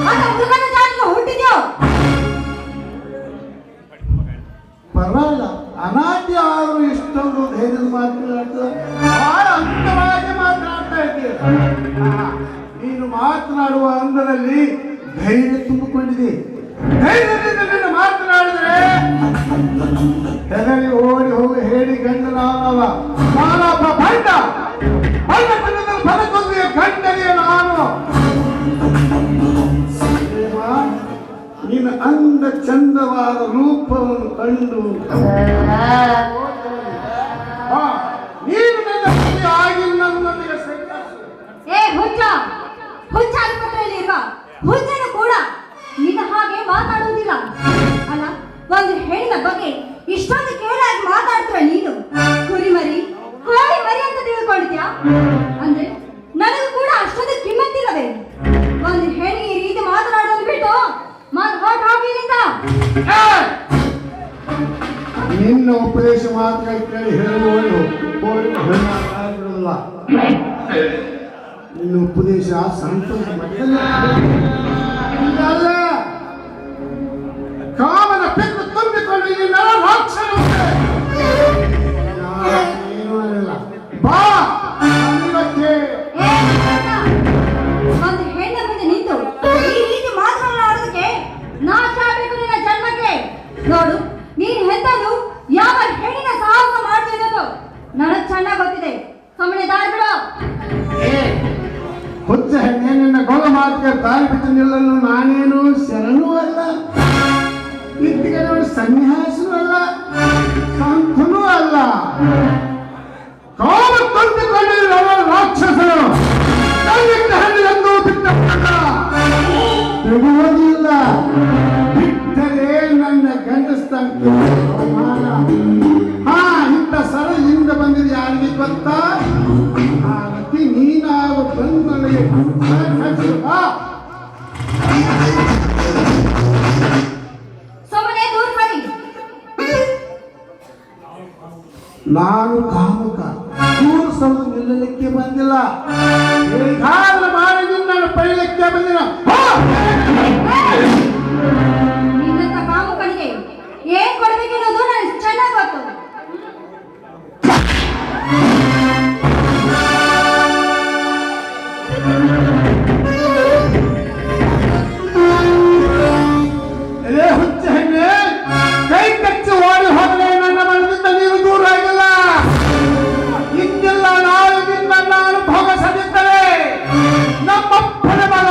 ಮೃಗನ ಜಾತಿಗೆ ಹುಟ್ಟಿದ್ಯೋ? ಪರವಾಗಿಲ್ಲ, ಅನಾಟ್ಯ ಆದರೂ ಇಷ್ಟೊಂದು ಧೈರ್ಯದ ಮಾತನಾಡ್ತದೆ, ಬಹಳ ಅಂತವಾಗಿ ಮಾತನಾಡ್ತಾ ಇದ್ದೀಯ. ನೀನು ಮಾತನಾಡುವ ಅಂದರಲ್ಲಿ ಧೈರ್ಯ ತುಂಬಿಕೊಂಡಿದೆ. ಧೈರ್ಯದಿಂದ ನೀನು ಮಾತನಾಡಿದ್ರೆ ಹೆದರಿ ಓಡಿ ಹೋಗಿ ಹೇಳಿ ಗಂಡ ನಾನಲ್ಲ, ನಾನೊಬ್ಬ ಬಂಡ ಬದುಕೊಂದಿಯ ಗಂಡನಿಯ ನಾನು. ನೀನು ಅಂದ ಚಂದವಾದ ರೂಪವನ್ನು ಕಂಡು ನೀನು ನನ್ನ ಆಗಿ ನನ್ನೊಂದಿಗೆ ಹುಚ್ಚ ಆಸ್ಪತ್ರೆಯಲ್ಲಿ ಇರುವ ಹುಚ್ಚನು ಕೂಡ ನಿನ್ನ ಹಾಗೆ ಮಾತಾಡುವುದಿಲ್ಲ ಅಲ್ಲ. ಒಂದು ಹೆಣ್ಣಿನ ಬಗ್ಗೆ ಇಷ್ಟೊಂದು ಕೇಳಾಗಿ ಮಾತಾಡ್ತೀರ ನೀನು. ಕುರಿಮರಿ ಕೋಳಿ ಮರಿ ಅಂತ ತಿಳ್ಕೊಂಡಿದ್ಯಾ? ಅಂದ್ರೆ ನನಗೂ ಕೂಡ ಅಷ್ಟೊಂದು ಕಿಮ್ಮತ್ತಿಲ್ಲವೇ? ಒಂದು ಹೆಣ್ಣಿಗೆ ಈ ರೀತಿ ಮಾತನಾಡೋದು ಬಿಟ್ಟು ಹೋಗಿಲ್ಲಿಂದ. ನಿನ್ನ ಉಪದೇಶ ಮಾತುಗಳು ಕೇಳಿ ಹೇಳುವಳು ಬಿಡೋದಿಲ್ಲ. ನಿನ್ನ ಉಪದೇಶ ಸಂತೋಷ ಅಲ್ಲ, ಕಾಮನ ಪೆಟ್ಟು ತುಂಬಿಕೊಂಡು ನಿನ್ನ ಬಾ. ಒಂದು ಹೆಣ್ಣ ಮುಂದೆ ನಿಂತು ಈ ರೀತಿ ಮಾತನಾಡೋದಕ್ಕೆ ನಾಶ ಆಗಬೇಕು ನಿನ್ನ ಜನ್ಮಕ್ಕೆ. ನೋಡು, ನೀನು ಹೆತ್ತದು ಯಾವ ಹೆಣ್ಣಿನ ಸಾಹಸ ಮಾಡ್ತಿರೋದು ನನಗೆ ಚೆನ್ನಾಗಿ ಗೊತ್ತಿದೆ. ಸುಮ್ಮನೆ ದಾರಿ ಬಿಡು. ಹುಚ್ಚ ಹೆಣ್ಣೆ, ನಿನ್ನ ಗೊಲ ಮಾತಿಗೆ ದಾರಿ ಬಿಟ್ಟು ನಿಲ್ಲಲು ನಾನೇನು ಶರಣೂ ಅಲ್ಲ, ಇತ್ತಿಗೆ ಸನ್ಯಾಸನೂ ಅಲ್ಲ, ಸಂತನೂ ಅಲ್ಲ. ಕಾಮ ತಂದುಕೊಂಡಿರುವ ರಾಕ್ಷಸನು ಹಣ್ಣಿನಂದು ಬಿಟ್ಟ ಬಿಡುವುದಿಲ್ಲ. ಬಿಟ್ಟರೆ ನನ್ನ ಗಂಡಸ್ತಂಕ ಅವಮಾನ. ಇಂಥ ಸರಳಿಂದ ಬಂದಿದೆ ಯಾರಿಗೆ ಗೊತ್ತಾ? ಆ ನಟಿ ನೀನಾಗ ಬಂದು ನನಗೆ ನಾನು ಕಾಮುಕ ಮೂರು ಸಲ ನಿಲ್ಲಲಿಕ್ಕೆ ಬಂದಿಲ್ಲ. ಹೇಗಾದ್ರೂ ಮಾಡಿ ನಿನ್ನನ್ನು ಪಡೆಯಲಿಕ್ಕೆ ಬಂದಿಲ್ಲ. ನಿನ್ನಂತ ಕಾಮುಕನಿಗೆ ಏನ್ ಕೊಡ್ಬೇಕೆನ್ನೋದು ನನಗೆ ಚೆನ್ನಾಗಿ ಗೊತ್ತು. ಹುಚ್ಚ ಹೆಣ್ಣೆ, ಕೈ ಕಚ್ಚಿ ಓಡಿ ಹೋದರೆ ನನ್ನ ಮನದಿಂದ ನೀನು ದೂರ ಆಗಿಲ್ಲ. ಇಂದಿಲ್ಲ ನಾಳೆ ನಿನ್ನ ನಾನು ಭೋಗಿಸದಿದ್ದರೆ ನಮ್ಮಪ್ಪನ ಮಗ